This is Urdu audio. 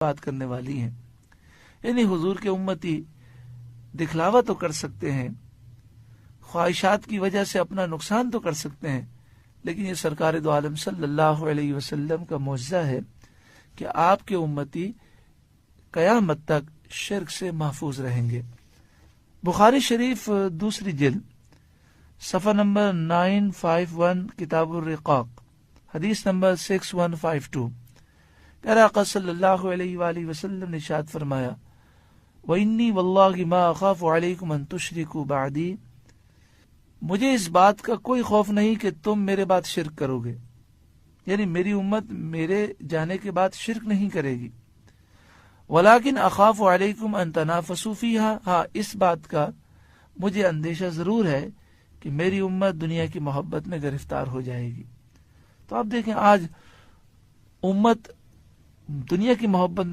بات کرنے والی ہیں. یعنی حضور کے امتی دکھلاوا تو کر سکتے ہیں، خواہشات کی وجہ سے اپنا نقصان تو کر سکتے ہیں، لیکن یہ سرکار دو عالم صلی اللہ علیہ وسلم کا معجزہ ہے کہ آپ کے امتی قیامت تک شرک سے محفوظ رہیں گے. بخاری شریف دوسری جلد صفحہ نمبر 951 کتاب الرقاق حدیث نمبر 6152 پیارے آقا صلی اللہ علیہ وآلہ وسلم نے ارشاد فرمایا وَإِنِّي وَاللَّهِ مَا أَخَافُ عَلَيْكُمْ أَن تُشْرِكُوا بَعْدِي، مجھے اس بات کا کوئی خوف نہیں کہ تم میرے بعد شرک کرو گے، یعنی میری امت میرے جانے کے بعد شرک نہیں کرے گی. وَلَكِنْ أَخَافُ عَلَيْكُمْ أَن تَنَافَسُوا فِيهَا، ہاں اس بات کا مجھے اندیشہ ضرور ہے کہ میری امت دنیا کی محبت میں گرفتار ہو جائے گی. تو آپ دیکھیں آج امت دنیا کی محبت میں